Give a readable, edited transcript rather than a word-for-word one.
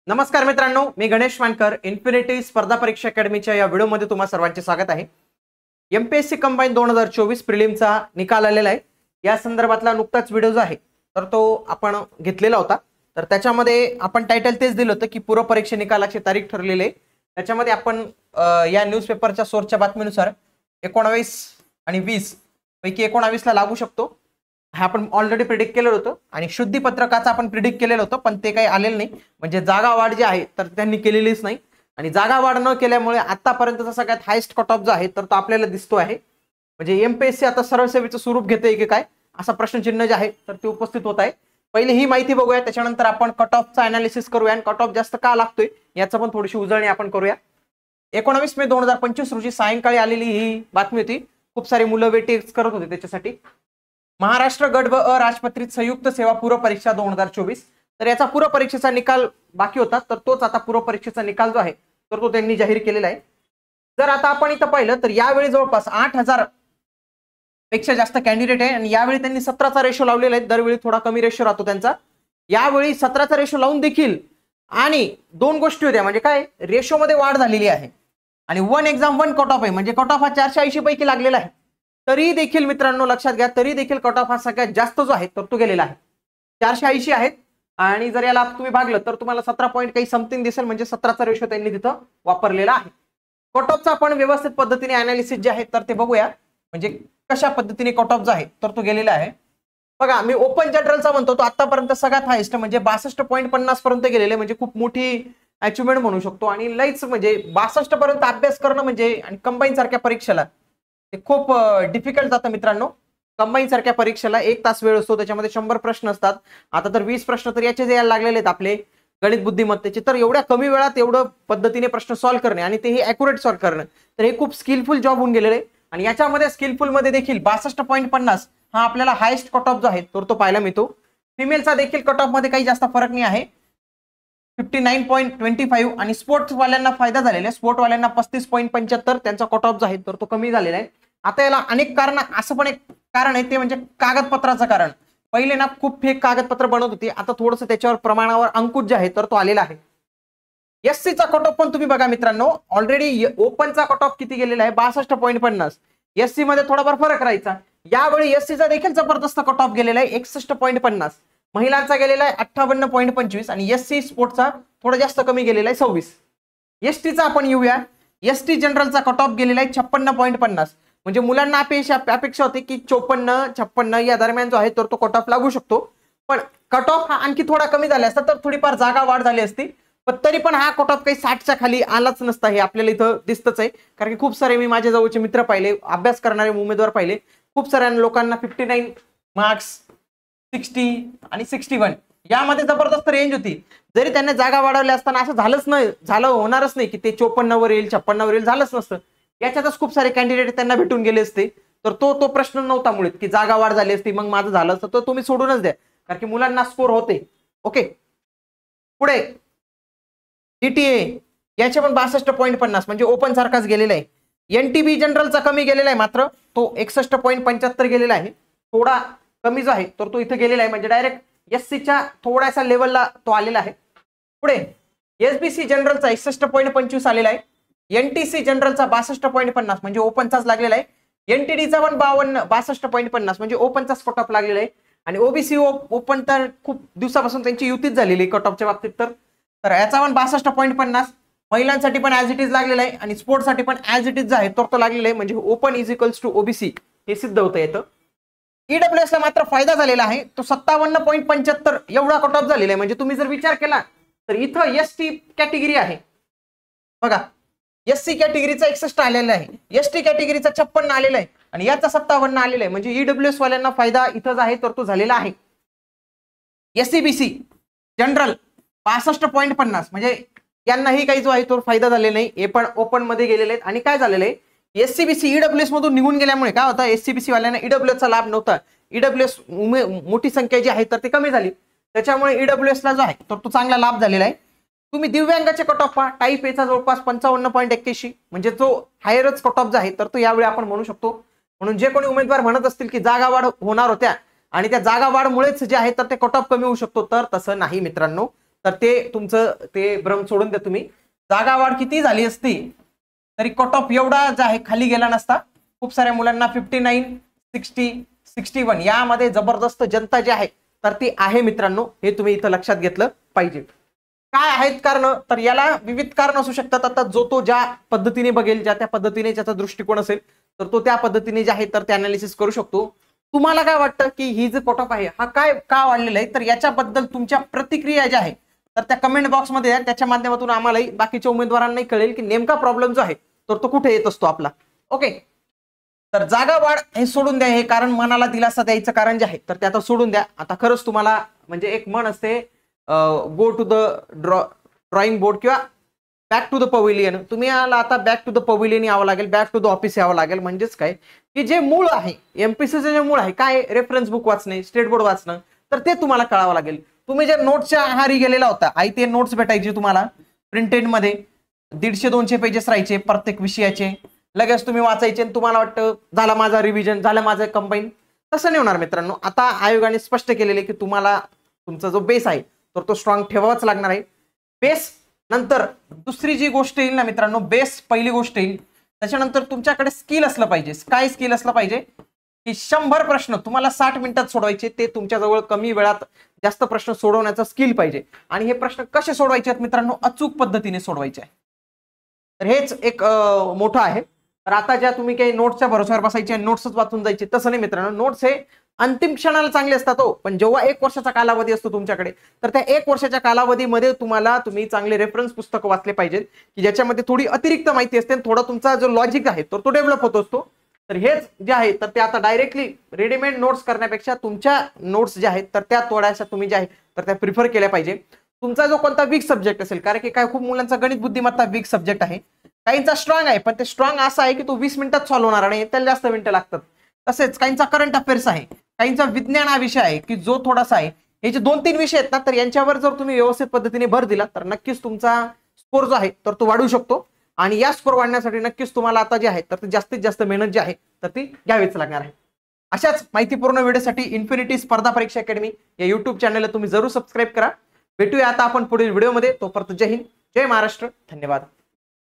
नमस्कार मित्रांनो, मी गणेश वानकर. इन्फिनिटी स्पर्धा परीक्षा अकॅडमीच्या या व्हिडिओमध्ये तुम्हा सर्वांचे स्वागत आहे. एमपीएससी कंबाईन 2024 प्रिलिमचा निकाल आलेला आहे. या संदर्भातला नुकताच व्हिडिओ जो आहे तर तो आपण घेतलेला होता. तर त्याच्यामध्ये आपण टायटल तेच दिलं होतं की पूर्व परीक्षा निकालाची तारीख ठरलेली आहे. त्याच्यामध्ये आपण या न्यूजपेपरच्या सोर्सच्या बातमीनुसार 19 आणि 20 पैकी 19 ला लागू शकतो हा आपण ऑलरेडी प्रिडिक्ट केलेलं होतं. आणि शुद्धीपत्रकाचा आपण प्रिडिक्ट केलेलं होतं, पण ते काही आलेलं नाही. म्हणजे जागा वाढ जी आहे तर त्यांनी केलेलीच नाही. आणि जागा वाढ न केल्यामुळे आतापर्यंतचा सगळ्यात हायस्ट कट ऑफ जो आहे तर तो आपल्याला दिसतो आहे. म्हणजे एमपीएससी आता सर्वसेवेचं स्वरूप घेते की काय असा प्रश्नचिन्ह जे आहे तर ते उपस्थित होत आहे. पहिले ही माहिती बघूया, त्याच्यानंतर आपण कट ऑफचा अनालिसिस करूया आणि कट ऑफ जास्त का लागतोय याचा पण थोडीशी उजळणी आपण करूया. 19 मे 2025 रोजी सायंकाळी आलेली ही बातमी होती. खूप सारी मुलं वेटिंग करत होते त्याच्यासाठी. महाराष्ट्र गट व अराजपत्रित संयुक्त सेवा पूर्व परीक्षा 2024. तर याचा पूर्व परीक्षेचा निकाल बाकी होता, तर तोच आता पूर्व परीक्षेचा निकाल जो आहे तर तो त्यांनी जाहीर केलेला आहे. जर आता आपण इथं पाहिलं तर यावेळी जवळपास 8000 पेक्षा जास्त कॅन्डिडेट आहे आणि यावेळी त्यांनी 17चा रेशो लावलेला आहे. दरवेळी थोडा कमी रेशो राहतो त्यांचा. यावेळी 17चा रेशो लावून देखील आणि दोन गोष्टी होत्या, म्हणजे काय रेशो मध्ये वाढ झालेली आहे आणि one exam one cut off आहे. म्हणजे कट ऑफ हा 480 पैकी लागलेला आहे. तरी देखील मित्रांनो लक्षात घ्या, तरी देखील कट ऑफ हा सगळ्यात जास्त जो आहे तर तो गेलेला आहे. 480 आहेत आणि जर याला तुम्ही भागलं तर तुम्हाला 17 पॉईंट काही समथिंग दिसेल. म्हणजे 17चा रेशो त्यांनी तिथं वापरलेला आहे. कट ऑफचा आपण व्यवस्थित पद्धतीने अनालिसिस जे आहे तर ते बघूया, म्हणजे कशा पद्धतीने कट ऑफ जो आहे तर तो गेलेला आहे. बघा, मी ओपन जनरलचा म्हणतो तो आतापर्यंत सगळ्यात हायस्ट म्हणजे 62.50 पर्यंत गेलेले, म्हणजे खूप मोठी अचिव्हमेंट म्हणू शकतो. आणि लईच म्हणजे 62 पर्यंत अभ्यास करणं म्हणजे आणि कंबाईन सारख्या परीक्षेला ते खूप डिफिकल्ट जातं मित्रांनो. कंबाईन सारख्या परीक्षेला 1 तास वेळ असतो, त्याच्यामध्ये 100 प्रश्न असतात. आता तर 20 प्रश्न तर याचे जे लागलेले आहेत आपले गणित बुद्धिमत्तेचे, तर एवढ्या कमी वेळात एवढं पद्धतीने प्रश्न सॉल्व्ह करणे आणि तेही ॲक्युरेट सॉल्व्ह करणं, तर हे खूप स्किलफुल जॉब होऊन गेलेले. आणि याच्यामध्ये स्किलफुल मध्ये देखील 62.50 हा आपल्याला हायस्ट कट ऑफ जो आहे तर तो पाहायला मिळतो. फिमेलचा देखील कट ऑफ मध्ये काही जास्त फरक नाही आहे, 59.25. आणि स्पोर्ट्स वाल्यांना फायदा झालेला आहे. स्पोर्ट वाल्यांना 35.75 त्यांचा कट ऑफ जो आहे तर तो कमी झालेला आहे. आता याला अनेक कारण, असं पण एक कारण आहे ते म्हणजे कागदपत्राचं कारण. पहिले ना खूप फेक कागदपत्र बनवत होती, आता थोडंसं त्याच्यावर प्रमाणावर अंकुश जे आहे तर तो आलेला आहे. एससीचा कट ऑफ पण तुम्ही बघा मित्रांनो, ऑलरेडी ओपनचा कट ऑफ किती गेलेला आहे 62.50. एससी मध्ये थोडाफार फरक राहायचा. यावेळी एससीचा देखील जबरदस्त कट ऑफ गेलेला आहे 61.50. महिलांचा गेलेला आहे 58.25 आणि एससी स्पोर्टचा थोडा जास्त कमी गेलेला आहे 26. एसटीचा आपण येऊया. एसटी जनरलचा कट ऑफ गेलेला आहे 56.50. म्हणजे मुलांना अपेक्षा होती की 54-56 या दरम्यान जो आहे तर तो कट ऑफ लागू शकतो. पण कट ऑफ हा आणखी थोडा कमी झाला असता तर थोडीफार जागा वाढ झाली असती. पण तरी पण हा कट ऑफ काही 60च्या खाली आलाच नसता, हे आपल्याला इथं दिसतच आहे. कारण की खूप सारे मी माझ्या जवळचे मित्र पाहिले, अभ्यास करणारे उमेदवार पाहिले, खूप साऱ्या लोकांना 59 मार्क्स, 60 आणि 61 यामध्ये जबरदस्त रेंज होती. जरी त्यांनी जागा वाढवल्या असताना असं झालंच नाही, होणारच नाही की ते 54 वर येईल, 56 वर येईल, झालंच नसतं. याच्यातच खूप सारे कॅन्डिडेट त्यांना भेटून गेले असते. तर तो प्रश्न नव्हता मुळात की जागा वाढ झाली असती मग माझं झालं असतं, तर तुम्ही सोडूनच द्या, कारण की मुलांना स्कोर होते. ओके, पुढे जीटीए याचे पण 62.50 म्हणजे ओपन सारखाच गेलेला आहे. एनटीबी जनरलचा कमी गेलेला आहे, मात्र तो 61.75 गेलेला आहे. थोडा कमी जो आहे तर तो इथे गेलेला आहे, म्हणजे डायरेक्ट एससीच्या थोड्याशा लेवलला तो आलेला आहे. पुढे एसबीसी जनरलचा 61.25 आलेला आहे. एनटीसी जनरलचा 62.50 म्हणजे ओपनचाच लागलेला आहे. एनटीडीचा पण 62.50 म्हणजे ओपनचाच कट ऑफ लागलेला आहे. आणि ओबीसी ओपन तर खूप दिवसापासून त्यांची युतीच झालेली कट ऑफच्या बाबतीत. तर याचा पण 62.50 महिलांसाठी पण ऍज इट इज लागलेला आहे आणि स्पोर्ट्ससाठी पण ऍज इट इज आहे तर तो लागलेला आहे. म्हणजे open is equals to OBC हे सिद्ध होतं येतं. ईडब्ल्यूएस ला मात्र फायदा झालेला आहे, तो 57.75 एवढा कट ऑफ झालेला आहे. म्हणजे तुम्ही जर विचार केला तर इथं एसटी कॅटेगरी आहे बघा, एससी कॅटेगरीचा 61 आलेला आहे, एसटी कॅटेगरीचा 56 आलेला आहे आणि याचा 57 आलेला आहे. म्हणजे ईडब्ल्यूएस वाल्यांना फायदा इथं आहे तर तो झालेला आहे. एससीबीसी जनरल 62.50 म्हणजे यांनाही काही जो आहे तो फायदा झालेला नाही, हे पण ओपन मध्ये गेलेले आहेत. आणि काय झालेलं आहे, एससीबीसी ईडब्ल्यूएस मधून निघून गेल्यामुळे काय होतं, एससीबीसी वाल्यांना ईडब्ल्यूएसचा लाभ नव्हता. ईडब्ल्यूएस मोठी संख्या जी आहे तर ती कमी झाली, त्याच्यामुळे ईडब्ल्यूएस ला जो आहे तर तो चांगला लाभ झालेला आहे. तुम्ही दिव्यांगाचे कट ऑफ पहा, टाईप एचा जवळपास 55.81 म्हणजे जो हायरच कट ऑफ जो आहे तर तो यावेळी आपण म्हणू शकतो. म्हणून जे कोणी उमेदवार म्हणत असतील की जागा वाढ होणार होत्या आणि त्या जागा वाढमुळेच जे आहे तर ते कट ऑफ कमी होऊ शकतो, तर तसं नाही मित्रांनो. तर ते तुमचं ते भ्रम सोडून द्या तुम्ही. जागा वाढ किती झाली असती तरी कट ऑफ एवढा जे आहे खाली गेला नसता. खूप साऱ्या मुलांना 59, 60, 61 यामध्ये जबरदस्त जनता जी आहे तर ती आहे मित्रांनो, हे तुम्ही इथं लक्षात घेतलं पाहिजे. काय आहेत कारण, तर याला विविध कारण असू शकतात. आता जो तो ज्या पद्धतीने बघेल, ज्या त्या पद्धतीने ज्याचा दृष्टिकोन असेल तर तो त्या पद्धतीने जे आहे तर ते अनालिसिस करू शकतो. तुम्हाला काय वाटतं की ही जे कट ऑफ आहे हा काय का वाढलेला आहे, तर याच्याबद्दल तुमच्या प्रतिक्रिया ज्या आहे तर त्या कमेंट बॉक्समध्ये द्या. त्याच्या माध्यमातून आम्हालाही बाकीच्या उमेदवारांनाही कळेल की नेमका प्रॉब्लेम जो आहे तर तो कुठे येत असतो आपला. ओके, तर जागा वाढ हे सोडून द्या, हे कारण मनाला दिलासा द्यायचं कारण जे आहे तर ते आता सोडून द्या. आता खरंच तुम्हाला म्हणजे एक मन असते, go to the drawing board किंवा बॅक टू द पवेलियन. तुम्ही आता बॅक टू द पवेलियन यावं लागेल, बॅक टू द ऑफिस यावं लागेल. म्हणजेच काय की जे मूळ आहे एमपीसीचं जे मूळ आहे काय, रेफरन्स बुक वाचणे, स्टेट बोर्ड वाचणं, तर ते तुम्हाला कळावं लागेल. तुम्ही जे नोट्सच्या आहारी गेलेला होता, आई ते नोट्स भेटायचे तुम्हाला प्रिंटेड मध्ये, 150-200 पेजेस राहायचे प्रत्येक विषयाचे, लगेच तुम्ही वाचायचे आणि तुम्हाला वाटतं झाला माझा रिव्हिजन, झालं माझं कंबाईन. तसं नाही होणार मित्रांनो. आता आयोगाने स्पष्ट केलेले की तुम्हाला तुमचा जो बेस आहे तर तो स्ट्रॉंग ठेवावाच लागणार आहे. बेस नंतर दुसरी जी गोष्ट येईल ना मित्रांनो, बेस पहिली गोष्ट येईल, त्याच्यानंतर तुमच्याकडे स्किल असलं पाहिजे. काय स्किल असलं पाहिजे की 100 प्रश्न तुम्हाला 60 मिनिटात सोडवायचे, ते तुमच्याजवळ कमी वेळात जास्त प्रश्न सोडवण्याचा स्किल पाहिजे. आणि हे प्रश्न कसे सोडवायचे आहेत मित्रांनो, अचूक पद्धतीने सोडवायचे आहे. तर हेच एक मोठं आहे. तर आता ज्या तुम्ही काही नोट्सच्या भरोश्यावर बसायचे, नोट्सच वाचून जायचे, तसं नाही मित्रांनो. नोट्स हे अंतिम क्षणाला चांगले असतात हो, पण जेव्हा 1 वर्षाचा कालावधी असतो तुमच्याकडे तर त्या 1 वर्षाच्या कालावधीमध्ये तुम्ही चांगले रेफरन्स पुस्तकं वाचले पाहिजेत की ज्याच्यामध्ये थोडी अतिरिक्त माहिती असते, थोडा तुमचा जो लॉजिक आहे तर तो डेव्हलप होत असतो. तर हेच जे आहे तर ते आता डायरेक्टली रेडीमेड नोट्स करण्यापेक्षा तुमच्या नोट्स ज्या आहेत तर त्या थोड्याशा तुम्ही ज्या आहेत तर त्या प्रिफर केल्या पाहिजे. तुमचा जो कोणता वीक सब्जेक्ट असेल, कारण की काय खूप मुलांचा गणित बुद्धिमत्ता वीक सब्जेक्ट आहे, काहींचा स्ट्रॉंग आहे पण ते स्ट्रॉंग असा आहे की तो 20 मिनिटात सॉल्व्ह होणार आणि त्याला जास्त मिनिटं लागतात. तसेच काहींचा करंट अफेअर्स आहे, काहींचा विज्ञान हा विषय आहे की जो थोडासा आहे. हे जे 2-3 विषय आहेत ना तर यांच्यावर जर तुम्ही व्यवस्थित पद्धतीने भर दिला तर नक्कीच तुमचा स्कोर जो आहे तर तो वाढू शकतो. आणि या स्कोर वाढण्यासाठी नक्कीच तुम्हाला आता जे आहे तर ते जास्तीत जास्त मेहनत जी आहे तर ती घ्यावीच लागणार आहे. अशाच माहितीपूर्ण व्हिडिओसाठी इन्फिनिटी स्पर्धा परीक्षा अकॅडमी या युट्यूब चॅनलला तुम्ही जरूर सबस्क्राईब करा. भेटूया आता आपण पुढील व्हिडिओमध्ये. तोपर्यंत जय हिंद, जय महाराष्ट्र, धन्यवाद.